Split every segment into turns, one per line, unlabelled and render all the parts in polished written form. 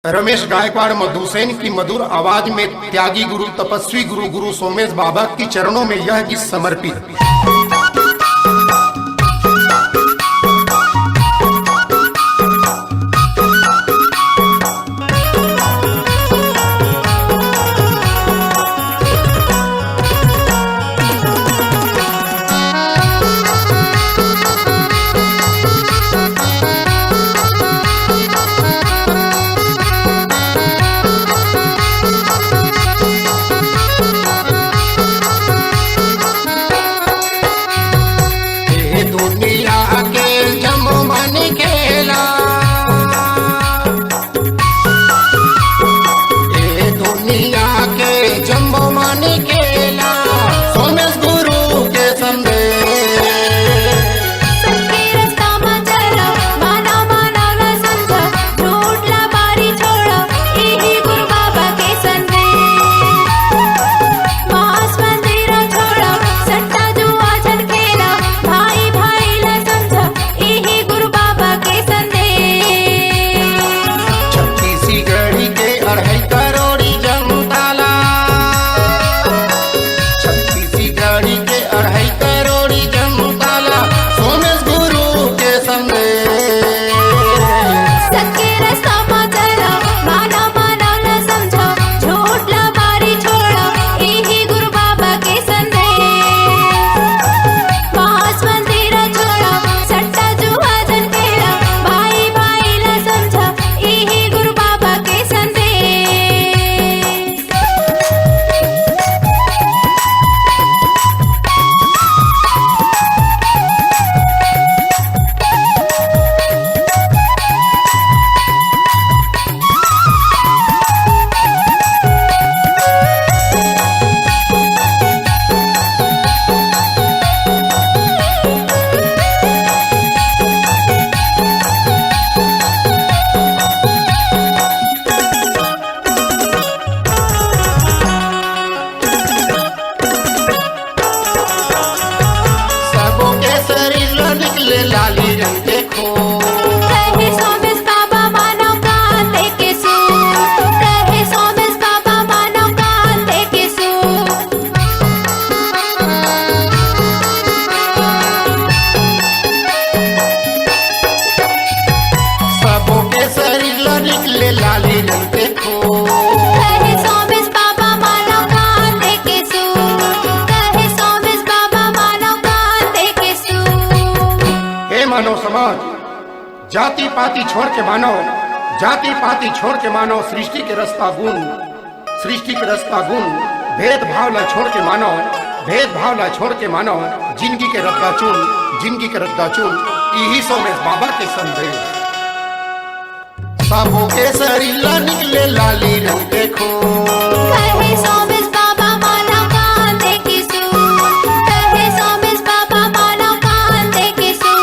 रमेश गायकवाड़ मधुसेन की मधुर आवाज में त्यागी गुरु तपस्वी गुरु गुरु सोमेश बाबा की चरणों में यह गीत समर्पित। लाली रंग देखो
रहे सोमेश बाबा मानव कांते के सू, रहे सोमेश बाबा मानव कांते के सू।
सबों के शरीर निकले लाली रंग देखो
रहे सोमेश बाबा मानव कांते के सू, रहे सोमेश बाबा मानव कांते के सू।
मानव समाज जाति पाति छोड़ के मानो, जाति पाति छोड़ के मानो सृष्टि के रास्ता गुण, सृष्टि के रास्ता गुण। भेदभाव ला छोड़ के मानो, भेदभाव ला छोड़ के मानो जिंदगी के रद्दा चुन, जिंदगी के रद्दा चुन। यही सोमेश बाबा के संदेश। सबों के शरीर निकले लाली रंग देखो
रहे सोमेश बाबा मानव कांते के सू, रहे सोमेश बाबा मानव कांते के सू।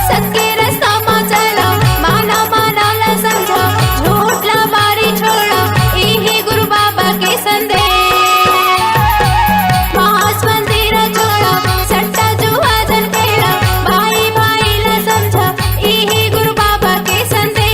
सत्य रास्ता में चलो, मानव मानव ला समझो, झूठ ला बारी छोड़ो, यही गुरु बाबा के संदेश। मांस मंदिर छोड़ो, सट्टा जुआ जन खेलो, भाई भाई ला समझो, यही गुरु बाबा के संदेश।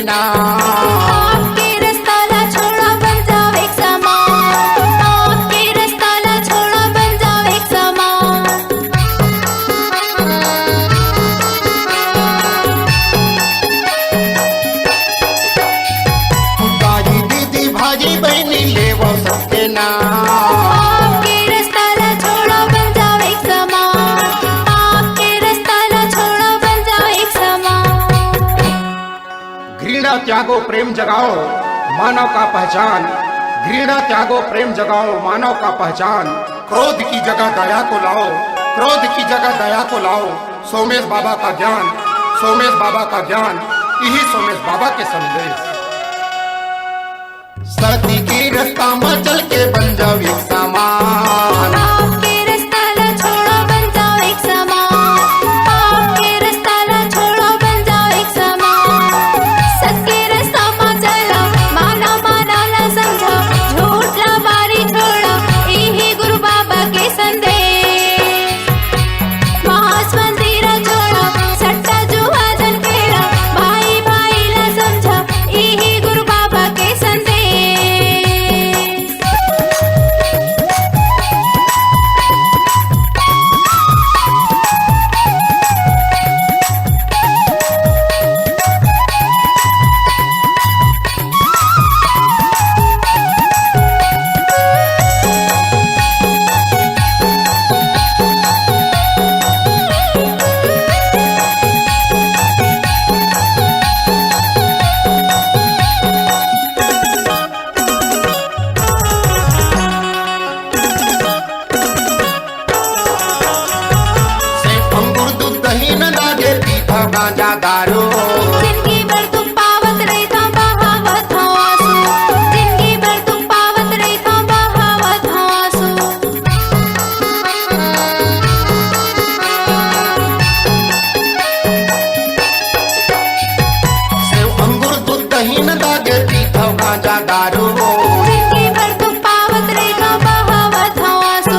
आपके रास्ता ला छोड़ो, बन जाओ एक समान। आपके रास्ता ला छोड़ो, बन जाओ एक समान।
दादी दीदी भाजी बहनी ले वो सबके नाम।
आपके रास्ता ला छोड़ो, बन जाओ एक समान। आपके रास्ता ला छोड़ो, बन जाओ एक समान।
घृणा त्यागो प्रेम जगाओ मानव का पहचान, घृणा त्यागो प्रेम जगाओ मानव का पहचान। क्रोध की जगह दया को लाओ, क्रोध की जगह दया को लाओ। सोमेश बाबा का ज्ञान, सोमेश बाबा का ज्ञान, यही सोमेश बाबा के संदेश। सती की रास्ता में चल के बन जाओ एक समान,
आपके रास्ता ना छोड़ो बन जाओ एक समान, आपके रास्ता ना छोड़ो बन जाओ एक समान। सबके रास्ता में चलो, माना माना ना समझो, झूठ ला बारी छोड़ो, यही गुरु बाबा के संदेश। मांस मंदिर छोड़ो, सट्टा जुआ जन खेलो, भाई भाई ला समझो, यही गुरु बाबा के संदेश।
गांजा दारू,
जिंदगी भर तुम पावत रही था बहावत आंसू, जिंदगी भर तुम पावत रही था बहावत आंसू।
सेव अंगूर दूध दही न दागे पीता गांजा दारू।
जिंदगी भर तुम पावत रही था बहावत आंसू,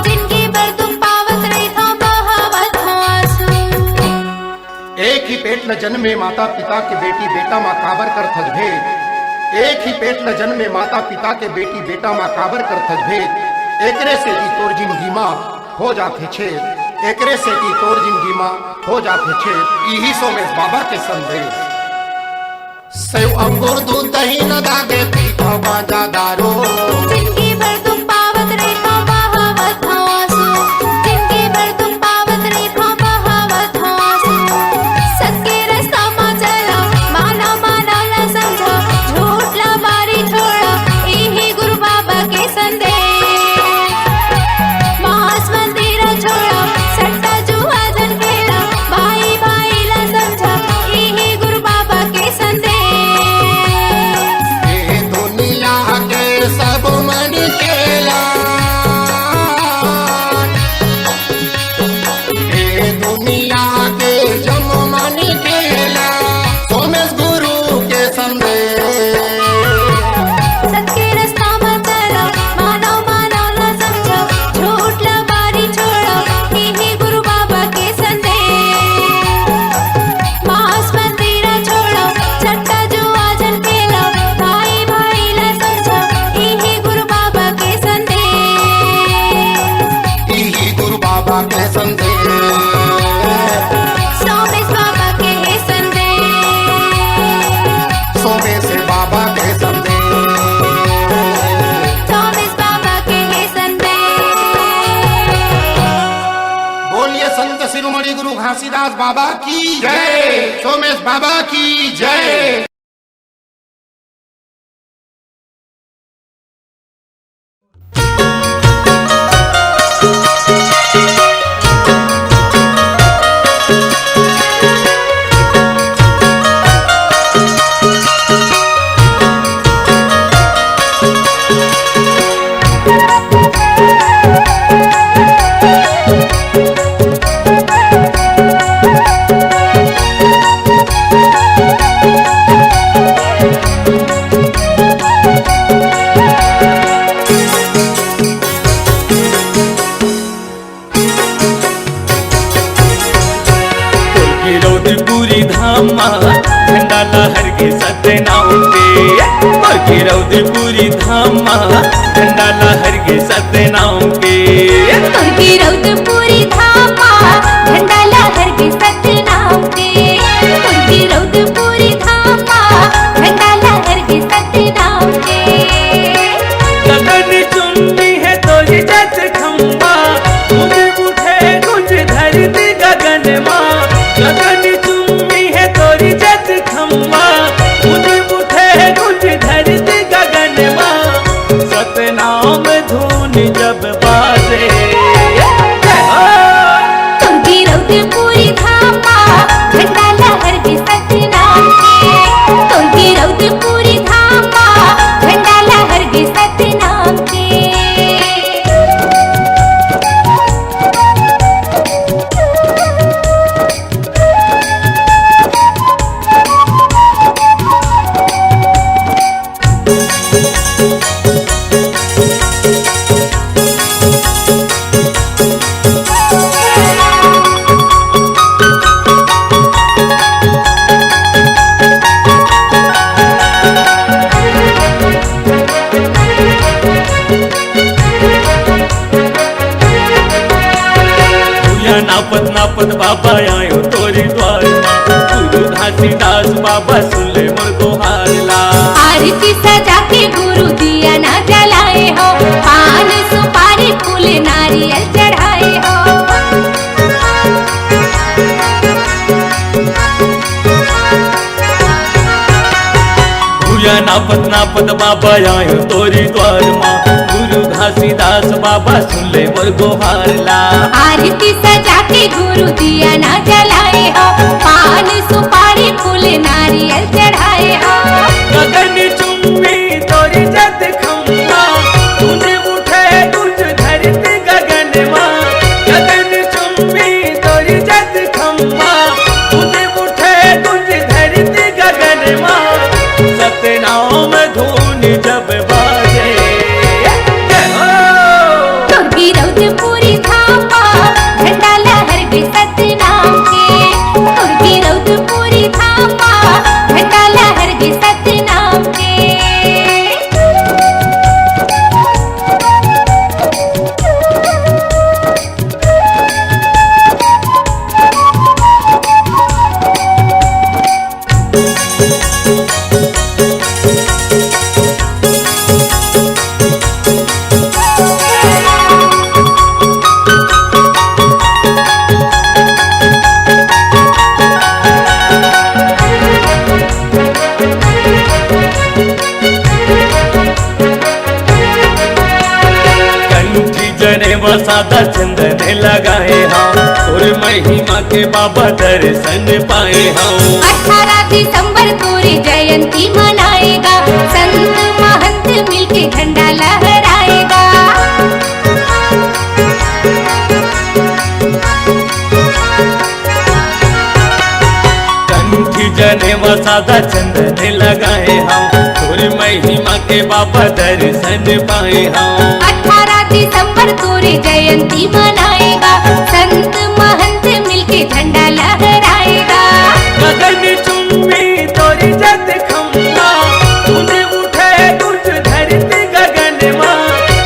जिंदगी भर तुम पावत रही था बहावत आंसू।
एक ही पेट न जन्मे माता पिता के बेटी बेटा माँ काबर कर थज भेद, एक ही पेट न जन्मे माता पिता के बेटी बेटा माँ काबर कर थज भेद। एकरे से की तोर जिंदगी माँ हो जाते छेद, एकरे से की तोर जिंदगी माँ हो जाते छेद, यही सोमेश बाबा के संदेश। सेव अंगूर दूध दही न दागे पीता गांजा दारू,
जिंदगी भर तुम पावत रही था बहावत आंसू, जिंदगी भर तुम पावत रही था बहावत आंसू। सबके रास्ता में चलो, माना माना ना समझो, झूठ ला बारी छोड़ो, यही गुरु बाबा के संदेश। मांस मंदिर छोड़ो, सट्टा जुआ जन खेलो, भाई भाई ला समझो, यही गुरु बाबा के संदेश।
ये दुनिया के सब मन खेला, ये दुनिया के जम मन खेला, सोमेश गुरु के संदेश।
सबके रास्ता में चलो, मानो मानो ना समझो, झूठ ला बारी छोड़ो, यही गुरु बाबा के संदेश। मांस मंदिर छोड़ो, सट्टा जुआ जन खेलो, भाई भाई ला समझो, यही गुरु बाबा के संदेश।
यही गुरु बाबा के संदेश,
सोमेश बाबा के संदेश,
सोमेश बाबा के संदेश।
सोमेश बाबा के संदेश।
बोलिए संत शिरोमणि गुरु घासीदास बाबा की जय, सोमेश बाबा की जय।
रौदपुरी धामा झंडा लहर के सतनाम के, रौदपुरी धामा झंडा लहर के सतनाम के।
तुमकी रौदपुरी धामा झंडा लहर के सतनाम के, तुमकी रौदपुरी धामा झंडा लहर के सतनाम के।
गगन चुनती है तो जस खंबा, मुझ उठे कुछ धरती गगन माँ। गगन चुनती है तोरी जस खंबा, मुझ उठे कुछ धरती गगन माँ। सतनाम धुन जब बाज बाजे। जय हो।
तुमकी रौद पूरी धामा झंडा लहर के सतनाम के। तुमकी रौद पूरी धामा झंडा लहर के सतनाम के।
नापत नापत बाबा आयो तोरी द्वार गुरु घासीदास बाबा सुन ले मोर गोहारला।
आरती सजा के गुरु दिया ना जलाए हो, पान सुपारी फूल नारियल चढ़ाए हो।
भूया नापत नापत बाबा आयो तोरी द्वार माँ गुरु घासीदास बाबा सुन ले मोर गोहारला।
आरती सजा के गुरु दिया ना जलाए हो, पान सुपारी फूल नारियल चढ़ाए हो।
गगन चुम्बी तोरी जत खम्बा तूने उठे कुछ धरती गगन माँ। गगन चुम्बी तोरी जत खम्बा तूने उठे कुछ धरती गगन माँ। सतनाम धून जब बाजे। जय हो।
तुमकी रौद पूरी धामा झंडा लहर के सतनाम के। तुमकी रौद पूरी धामा झंडा लहर के सतनाम के।
जने वसादा चंदन लगाए हम और महिमा के बाबा दर्शन पाए हम।
18 दिसंबर तोरी जयंती मनाएगा, संत महंत मिलके झंडा लहराएगा।
कंठी जने वसादा चंदन लगाए हम और महिमा के बाबा दर्शन पाए हम।
18 दिसंबर तोरी जयंती मनाएगा, संत महंत मिलके झंडा लहराएगा।
गगन चुम्बी तोरी जत खम्बा तूने उठे कुछ धरती गगन माँ।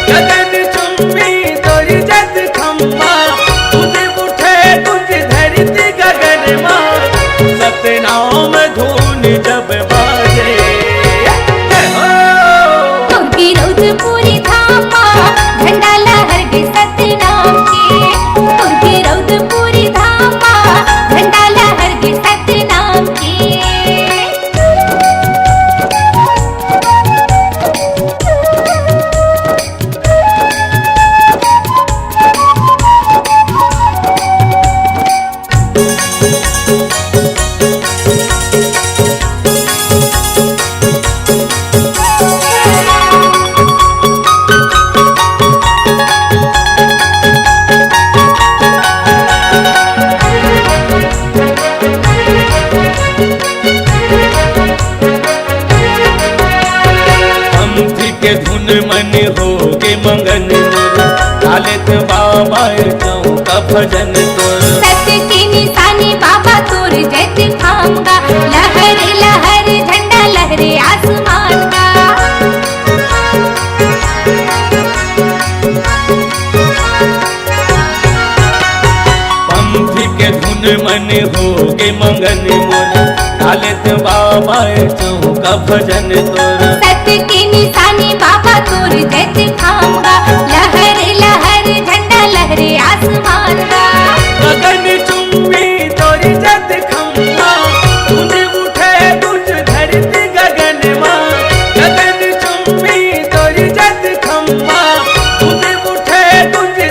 गगन चुम्बी तोरी जत खम्बा तूने उठे कुछ धरती गगन माँ। सतनाम धून जब बाजे। जय हो।
तुमकी रौद पूरी धामा झंडा लहर के सतनाम के। तुमकी रौद पूरी धामा झंडा लहर के सतनाम के।
के धुन मन हो के मंगन लालित बाबा चौका भजन तोर।
सत्य की निशानी बाबा तोर जैत थामगा, लहर लहर झंडा लहरे आसमान का।
पंथी के धुन मन हो के मंगन मोर लालित बाबा चौका भजन तोर।
सत्य की निशानी बाबा तोर जैत थामगा, लहर लहर झंडा लहरे आसमान का।
गगन चुम्बी तोरी जत खम्बा तूने उठे कुछ धरती गगन माँ। गगन चुम्बी तोरी जत खम्बा तूने उठे कुछ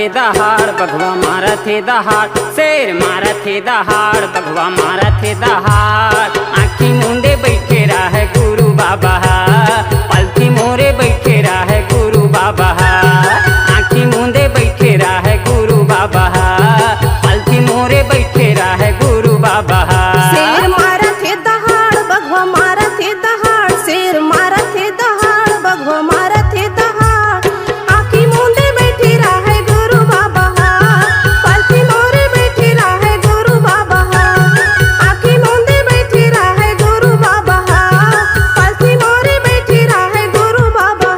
थे दहाड़ बघवा मारा थे दहाड़ शेर मारा थे दहाड़ बघवा मारा थे दहाड़ आँखी मूंदे बैठे रहा गुरु बाबा पलथी मोरे बैठे रहा गुरु बाबा आँखी मूंदे बैठे रहा गुरु बाबा पलथी मोरे बैठे रहा गुरु बाबा
शेर मारा थे दहाड़ बघवा मारा थे दहाड़ शेर मारा थे दहाड़ बघवा मारा थे दहाड़ आँखी मूंदे बैठी रहा गुरु बाबा पलथी मोरे बैठी रहा गुरु बाबा आँखी मूंदे बैठी रहा गुरु बाबा पलथी मोरे बैठी रहा गुरु बाबा।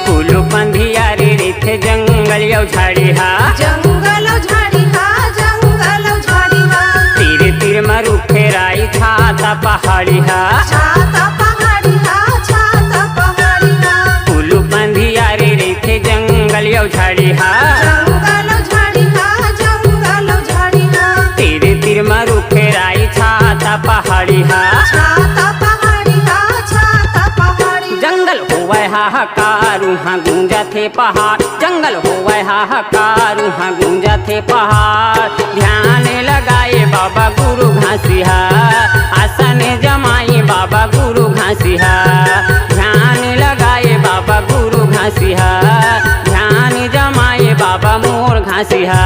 कुलू पंधिया रे थे जंगल यौ झाड़ी हा
जंगल झाड़ी हा जंगल झाड़ी हा
तीर तीर मरु फेराई छाता पहाड़ी हा
छाता पहाड़ी हा छाता पहाड़ी हा
कुलू पंधिया रे थे जंगल यौ झाड़ी हा
जंगल झाड़ी हा जंगल झाड़ी हा
तीर तीर मरु फेराई छाता पहाड़ी हा
छाता पहाड़ी हा छाता पहाड़ी
जंगल होवे हाहाकार उहाँ गूंजा थे पहाड़ जंगल होवे हाहाकार उहाँ गूंजा थे पहाड़ ध्यान लगाए बाबा गुरु घासिया आसन जमाई बाबा गुरु घासिया ध्यान लगाए बाबा गुरु घासिया ध्यान जमाए बाबा मोर घासिया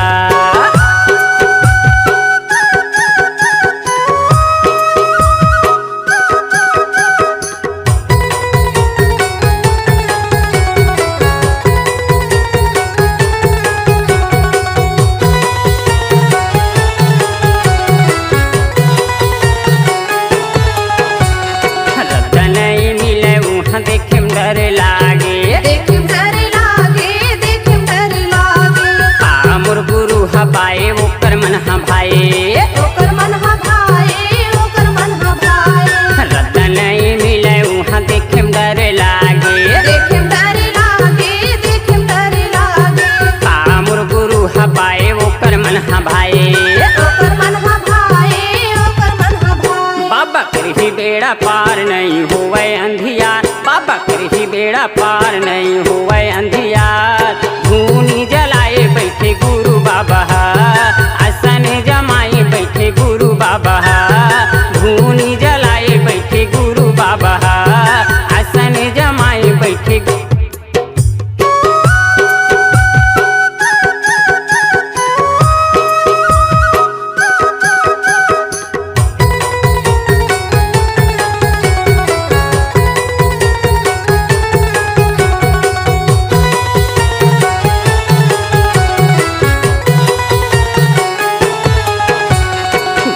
नहीं मिले उहाँ देखे डर लागे
देखिम डर लागे देखिम डर लागे
मोर गुरु हबाए ओकर मन हबाए
ओकर मन हा भाए ओकर मन हा भाए
रत्न नहीं मिले उहाँ देखे डर लागे
देखिम डर लागे देखिम डर लागे
मोर गुरु हबाए ओकर मन हबाए
ओकर मन हा भाए ओकर मन हा भाए
बाबा करही बेड़ा पार नहीं होवे अंधियार बाबा करही बेड़ा पार नहीं होवे अंधियार धूनी जलाए बैठे गुरु बाबा आसन जमाए बैठे गुरु बाबा धूनी जलाए बैठे गुरु बाबा आसन जमाए बैठे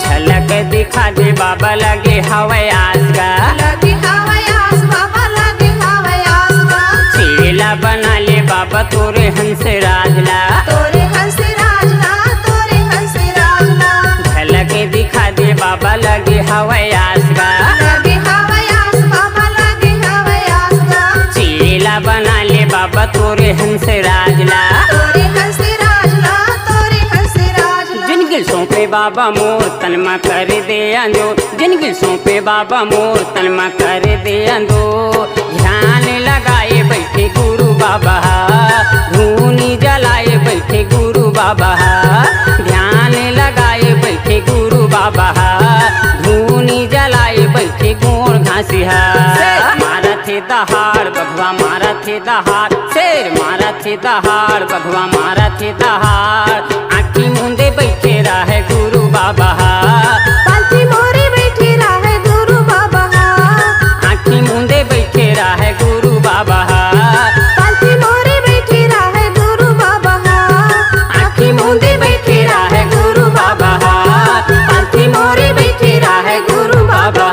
झलक दिखा दे बाबा लगे हवे आसगा
लगे हवाई आस बाबा लगे हवाई आस बा
चेला बना ले बाबा तोरे हंस राजला
तोरे हंस राजना तोरे हंस राजना
झलक दिखा दे बाबा लगे हवे आसगा
लगे हवाई आस बाबा लगे हवाई आस बा
चेला बना ले बाबा तोरे हंस राजला
तोरे हंस राजना तोरे हंस राजना
जिनगिल सौंपे बाबा मोर तनमा कर दे अंदो जिनगिल सौंपे बाबा मोर तनमा कर दे अंदो ध्यान लगाए बैठे गुरु बाबा धूनी जलाए बैठे गुरु बाबा ध्यान लगाए बैठे गुरु बाबा धूनी जलाए बैठे गोर घासिया मारा थे दहाड़ बघवा मारा थे दहाड़ शेर मारा थे दहाड़ बघवा मारा थे दहाड़ आँखी मूंदे बैठे रहे गुरु बाबा
पलथी मोरे बैठी रहे गुरु बाबा
आँखी मूंदे बैठे रहे गुरु बाबा
पलथी मोरे बैठी रहे गुरु बाबा
आँखी मूंदे बैठे रहे गुरु बाबा पालथी मोरे बैठे रहे गुरु बाबा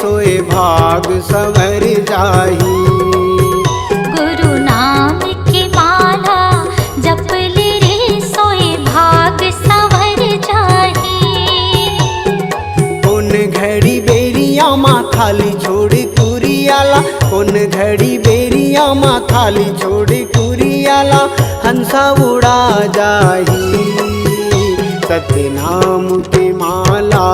सोए भाग संवर जाही।
गुरु नाम की माला जप ले रे सोए भाग संवर जाही।
कौन घड़ी बेरिया माँ खाली छोड़ कुरियाला, कौन घड़ी बेरिया माँ खाली छोड़ कुरियाला, हंसा उड़ा जाही। सत्य नाम की माला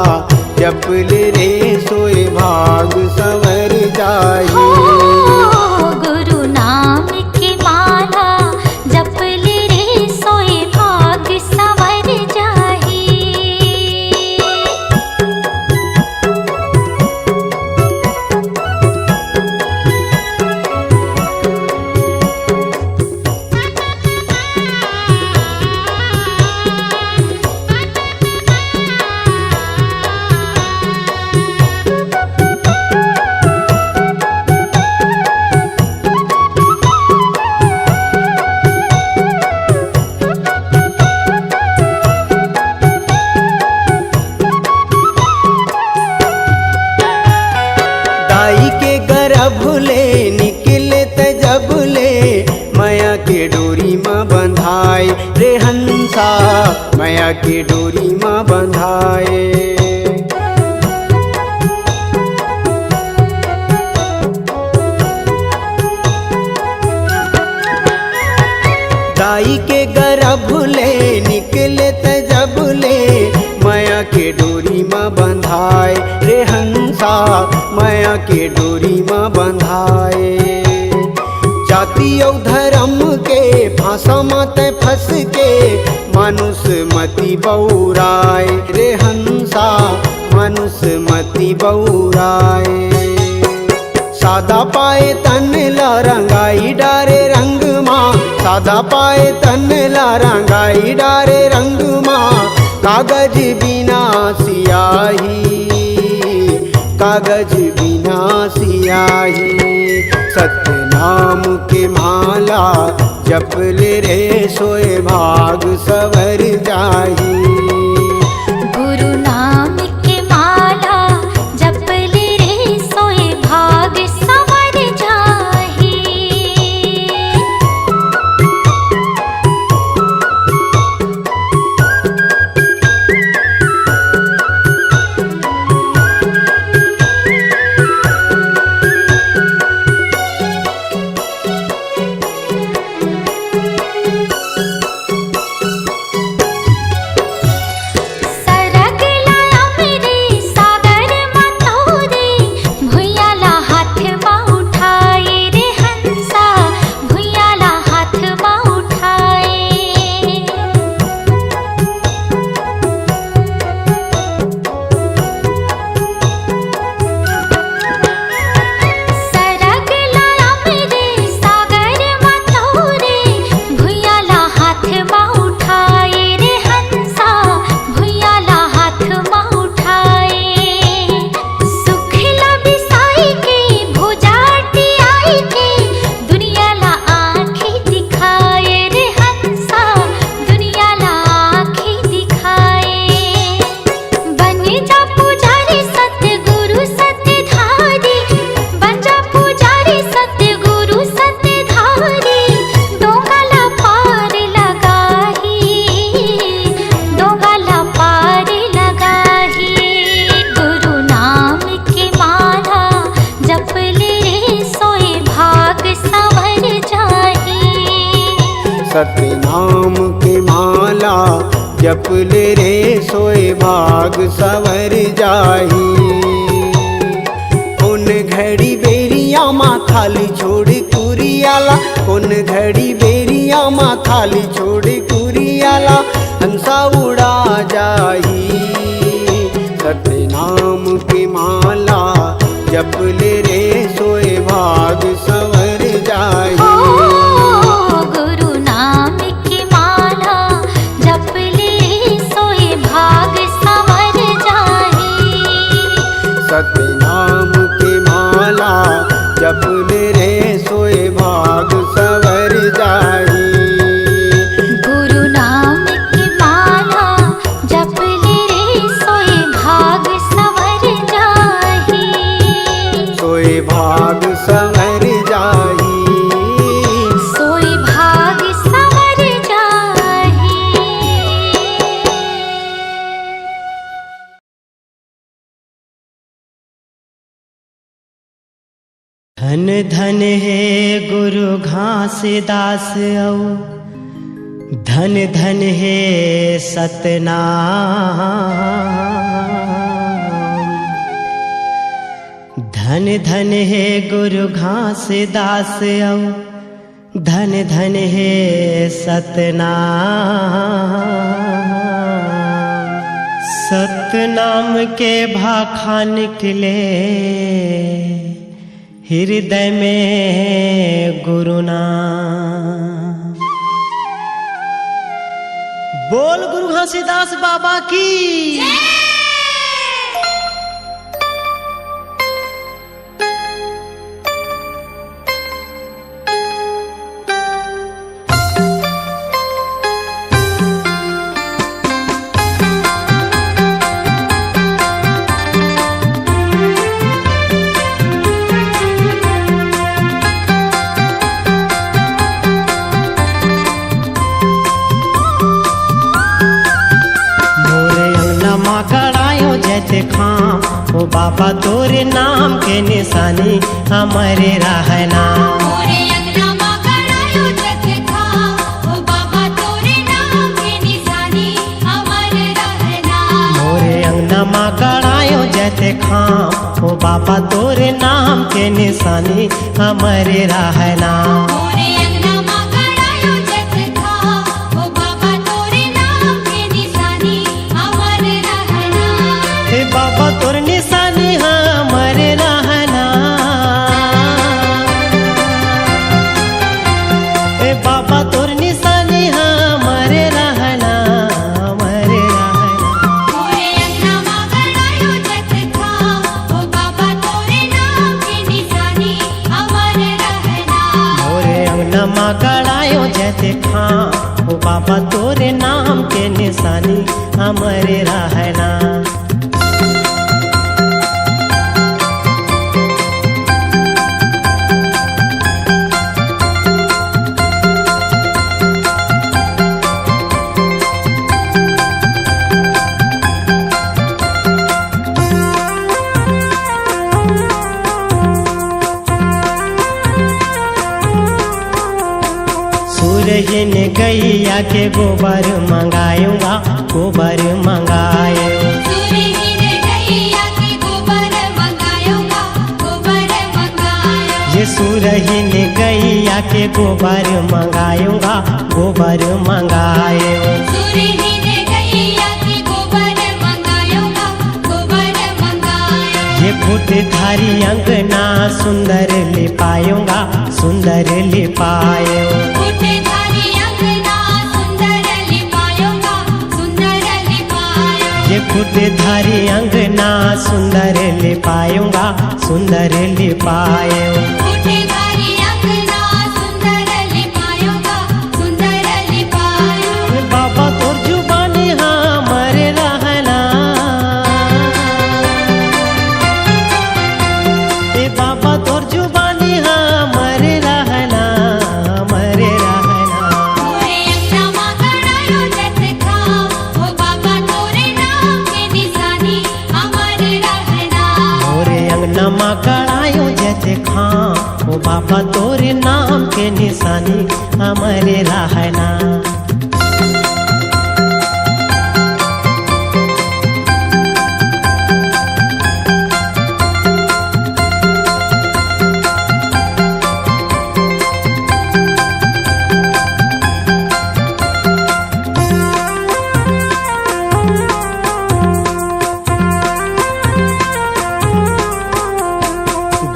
जप ले रे सोए भाग संवर जाही।
गुरु नाम की माला जप ले रे सोए भाग संवर जाही।
दाई के गर्भ ले निकले त जब ले, माया के डोरी माँ बंधाए रे हंसा, माया के डोरी माँ बंधाए। दाई के गर्भ ले निकले त जब ले, माया के डोरी माँ बंधाए रे हंसा, माया के डोरी माँ बंधाए। जाति और धर्म के फांसा मत फंस के, मानुष मति बौराए रे हंसा, मानुष मति बौराए। सादा पाए तन ला रंगाई डारे रंग माँ, सादा पाए तन ला रंगाई डारे रंग माँ, कागज बिना सियाही, कागज बिना सियाही। सत्य नाम के माला जप ले रे सोए भाग संवर जाही।
गुरु नाम की माला जप ले रे सोए भाग संवर जाही। सरग लाया मेरे सागर मतोरे, भुइयाला हाथ माँ उठाए रे हंसा, भुइयाला हाथ माँ उठाए। सरग लाया मेरे सागर मतोरे, भुइयाला हाथ माँ उठाए रे हंसा, भुइयाला हाथ माँ उठाए। सुखला बिसाई के भुजाटी आई के, दुनियाला आँखें दिखाए रे हंसा, दुनियाला आँखें दिखाए। बन जा पुजारी सतगुरु सतधारी, बन जा पुजारी सतगुरु सतधारी, डोंगाला पार लगाही, डोंगाला पार लगाही। गुरु नाम की माला जप ले रे सोए भाग संवर जाही।
सत्य नाम के माला जप ले रे सोए भाग संवर जाही। कौन घड़ी बेरिया माँ खाली छोड़ कुरियाला, कौन घड़ी बेरिया माँ खाली छोड़ कुरियाला, हंसा उड़ा जाही। सत्य नाम की माला जप ले रे सोए भाग संवर जाही।
गुरु नाम की माला जप ले रे सोए भाग संवर जाही।
सत्य नाम की माला जप ले रे सोए भाग संवर जाही।
गुरु नाम की माला जप ले
धन धन है गुरु घासीदास औ धन धन है सतनाम। धन धन है गुरु घासीदास औ धन धन है सतनाम। सतनाम के भाखा निकले हृदय में गुरु नाम। बोल गुरु घासीदास बाबा की। ओ बाबा तोरे नाम के निशानी हमारे रहना।
मोरे अंगना मां करायो जग था, ओ बाबा तोरे नाम के निशानी हमारे रहना।
मोरे अंगना मां करायो जते खां, ओ बाबा तोरे नाम के निशानी हमारे रहना।
मोरे अंगना मां करायो जग था, ओ बाबा तोरे नाम के निशानी हमारे रहना।
हे बाबा तोर निशानी हमारे रहना। हे बाबा तोर निशानी हमारे रहना, हमारे रहना।
मोरे अंगना मां करायो जग था, ओ बाबा तोरे नाम के निशानी हमारे रहना।
मोरे अंगना मां गड़ायो जैसे खां, ओ बाबा तोरे नाम के निशानी हमारे रहना। सूरजन गैया के गोबर मंगाऊंगा, गोबर मंगाए।
सूरजन गैया के गोबर मंगाऊंगा, गोबर मंगायो।
ये सूरजन गैया के गोबर मंगाऊंगा, गोबर मंगाए।
सूरजन गैया के गोबर मंगाऊंगा, गोबर मंगायो।
ये फूटधारी अंगना सुंदर लिपाऊंगा, सुंदर लिपायो।
फूटधारी अंगना सुंदर लिपाऊंगा, सुंदर लिपायो।
ये फूटधारी अंगना सुंदर लिपाऊंगा, सुंदर लिपायो।
फूटधारी अंगना सुंदर लिपाऊंगा, सुंदर लिपायो।
बाबा तोर जुबानी हमारे रहना। ए बाबा तोर जुबानी हमारे रहना, हमारे रहना।
मोरे अंगना मां करायो जग था, ओ बाबा तोरे नाम के निशानी हमारे रहना।
मोरे अंगना मां कड़ायो जैसे खां, ओ बाबा तोरे नाम के निशानी हमारे रहना।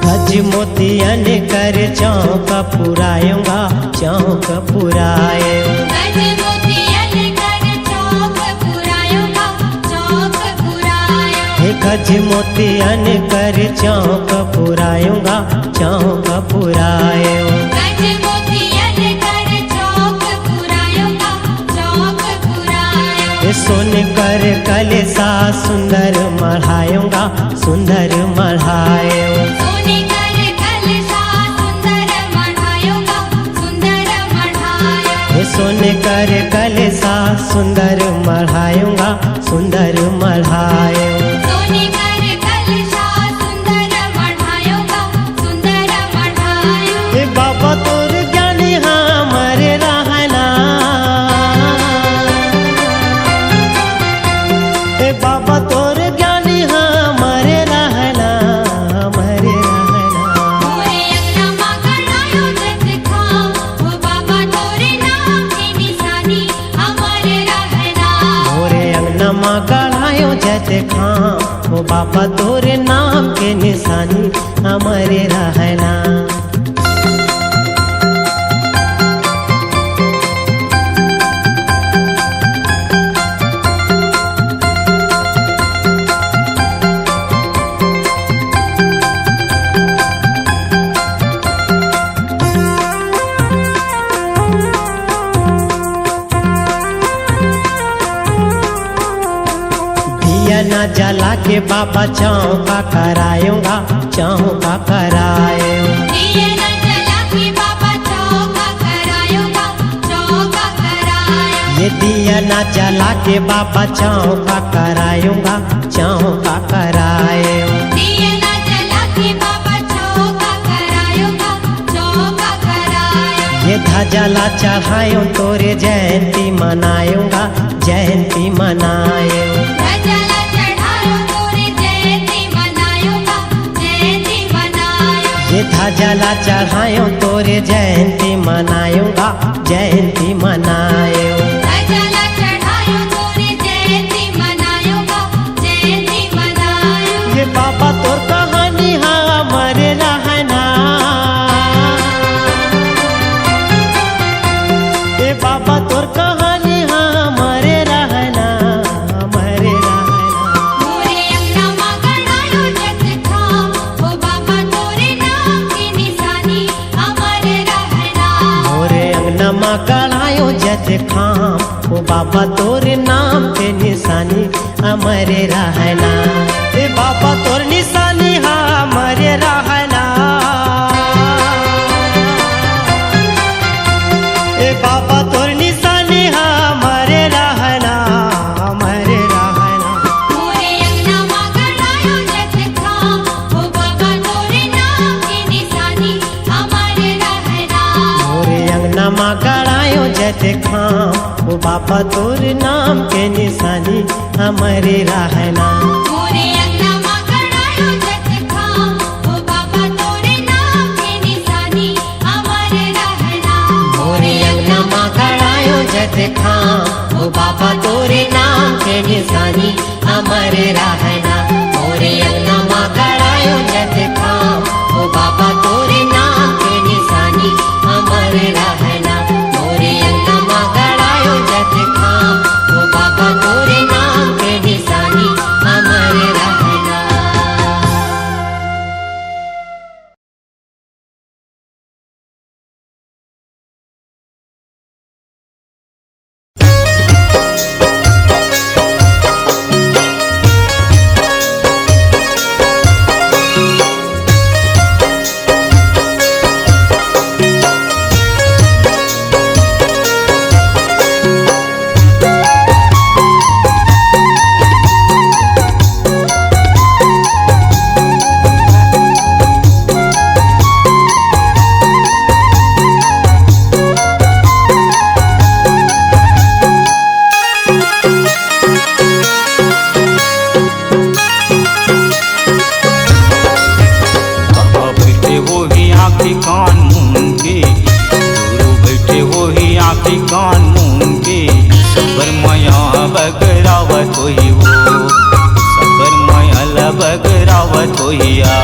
गज मोतियन कर चौक पुरायूंगा, चौक पुराए।
गज मोतियन कर चौक पुरायूंगा, चौक पुरायो।
हे गज मोतियन कर चौक पुरायूंगा, चौक पुरायो।
गज मोतियन कर चौक पुरायूंगा, चौक पुरायो।
हे सोन कर कलसा सुंदर मढ़ायूंगा, सुंदर मढ़ायो।
सोने कर कलसा सुंदर मढ़ायूंगा, सुंदर मढ़ायो।
हे सोन कर कलसा सुंदर मढ़ायूंगा, सुंदर मढ़ायो।
सोने कर कलसा सुंदर मढ़ायूंगा, सुंदर मढ़ायो।
जैसे खाम, ओ बाबा तोरे नाम के निशानी हमारे रहना। ना जला के बाबा चौका करायूंगा, चौका करायूंगा।
दिए न जला के बाबा चौका करायूंगा, चौका करायूंगा।
ये दिया ना जला के बाबा चौका करायूंगा, चौका करायूंगा।
दिए न जला के बाबा चौका करायूंगा, चौका करायूंगा।
ये धजला चढ़ायूं तोरे जयंती मनायूंगा, जयंती मनायूंगा।
धजला चढ़ायूं तोरे जयंती मनायूंगा, जयंती मनायूंगा।
ये धजला चढ़ायूं तोरे जयंती मनायूंगा, जयंती मनायूंगा।
धजला चढ़ायूं तोरे जयंती मनायूंगा, जयंती मनायूंगा।
ये बाबा तोर कहानी हमारे रहना, ये बाबा तोर कहानी हमारे रहना, हमारे रहना।
मोरे अंगना मां गड़ायो जत खाम, ओ बाबा तोरे नाम की निशानी हमारे रहना।
मोरे अंगना माँ कढ़ायो जत खाम, ओ बाबा तोरे नाम के निशानी हमारे रहना। ए बाबा तोर निशानी हमारे रहना, ए बाबा तोर निशानी हमारे रहना, हमारे रहना।
मोरे अंगना मां गड़ायो जत खाम, ओ बाबा तोरे नाम की निशानी हमारे रहना।
मोरे अंगना माँ कढ़ायो जत खाम, ओ बाबा तोर नाम के निशानी हमारे रहना।
मोरे अंगना मां गड़ायो जत खाम, ओ बाबा तोरे नाम की निशानी हमारे रहना।
मोरे अंगना माँ कढ़ायो जत खाम, ओ बाबा तोरे नाम के निशानी हमारे रहना। मोरे अंगना माँ कढ़ायो जत खाम, ओ बाबा तोरे नाम के निशानी हमारे रहना। मोरे अंगना माँ कढ़ायो जत खाम, ओ बाबा तोरे नाम के निशानी हमारे रहना।
बाबा बैठे वो ही आँखें कान मूंद के, गुरु बैठे वो ही आँखें कान मूंद के। सबर माया बगरावत होई वो, सबर माया बगरावत होइया।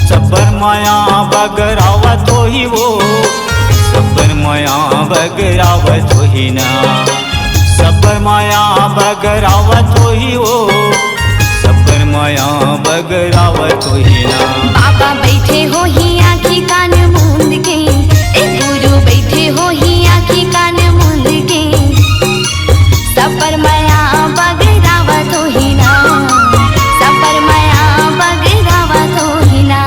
सबर माया बगरावत होई वो, सबर माया बगरावत होई ना। सबर माया बगरावत होई वो, सबर माया बगरावत होई ना।
बाबा बैठे हो ही आँखी कान मूंद के, ए गुरु बैठे हो ही आँखी कान मूंद के। सबर माया बगरावत होई ना, सबर माया बगरावत होई ना।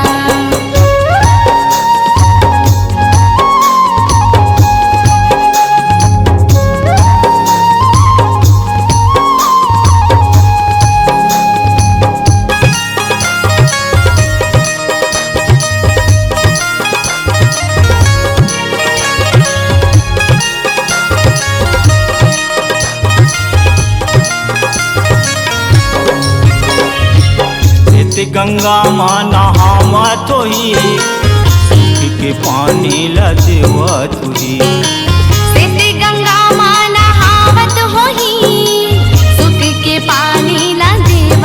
गंगा माँ नहावत होई, सूख के पानी लदेवत होई।
सिद्ध गंगा मां नहावत होही, सुख के पानी ला देवत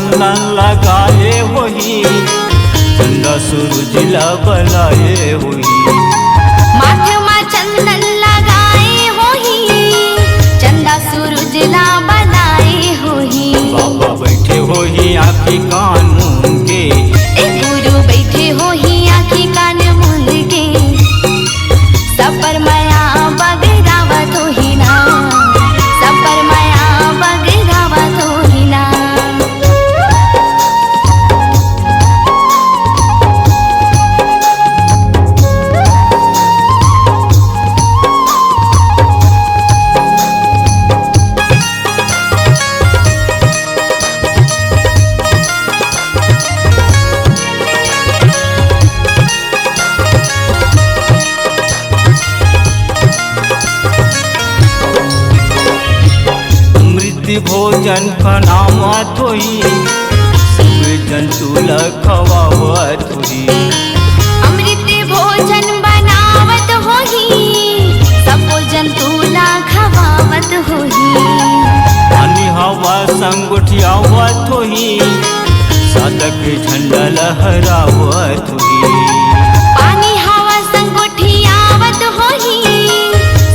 चंदन लगाए होही चंदा सूरज ला बलाए होही
माथे मा चंदन लगाए होही चंदा सूरज ला बनाए होही
बाबा बैठे होही आँखी कान मूंद के
गुरु बैठे होही आँखी कान मूंद के सब पर माया बगरावत होही ना सब पर माया बगरावत होही ना
भोजन खनावत होई सब जंतु ला खवावत होई
अमृत भोजन बनावत होही सब जंतु ला खवावत होही
पानी हवा संग उठियावत होई साधक झंडा लहरावत होई
पानी हवा संग उठियावत होही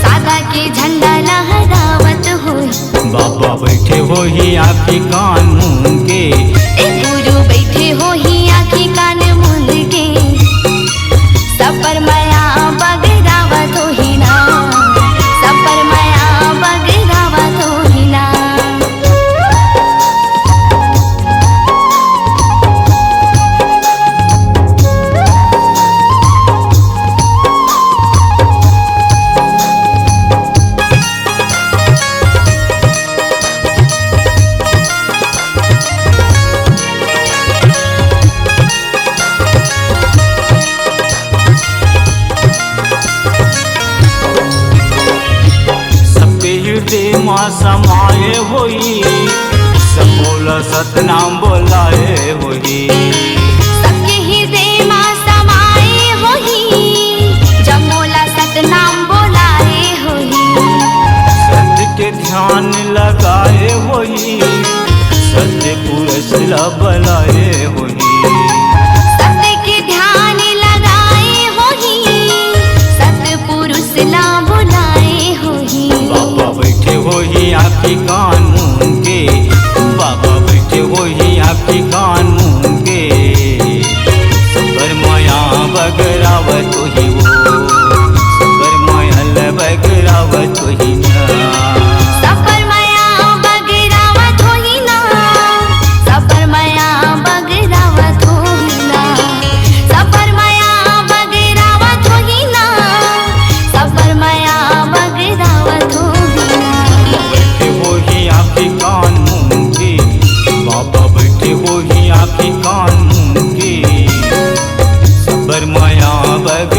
सादा के झंडा लहरावत होही
बाबा बैठे होही आँखी कान मूंद के
गुरु बैठे होही आँखी कान मूंद के सब पर माया बगरावत होही ना सब पर माया बगरावत होही ना
हृदय माँ समाये होई सब बोला सतनाम बोलाए होई
सबके हृदय मा समाए होही जब मोला सतनाम बोलाए होही
सत्य के ध्यान लगाए होई सत्य पुरुष ला बलाए होई
सत्य के ध्यान लगाए होही सत्य पुरुष ला बुलाए होही
बाबा बैठे होही आँखी कान मूंद के बाबा बैठे होही आँखी कान मूंद के सबर माया बगरावत होही वो सबर माया ल बगरावत होही ना
सब पर माया बगरावत होही ना सब पर माया बगरावत होही ना सब पर माया बगरावत होही ना सब पर माया बगरावत होही ना
बैठे होही आँखी कान मूंद के बाबा बैठे होही आँखी कान मूंद के सबर माया बग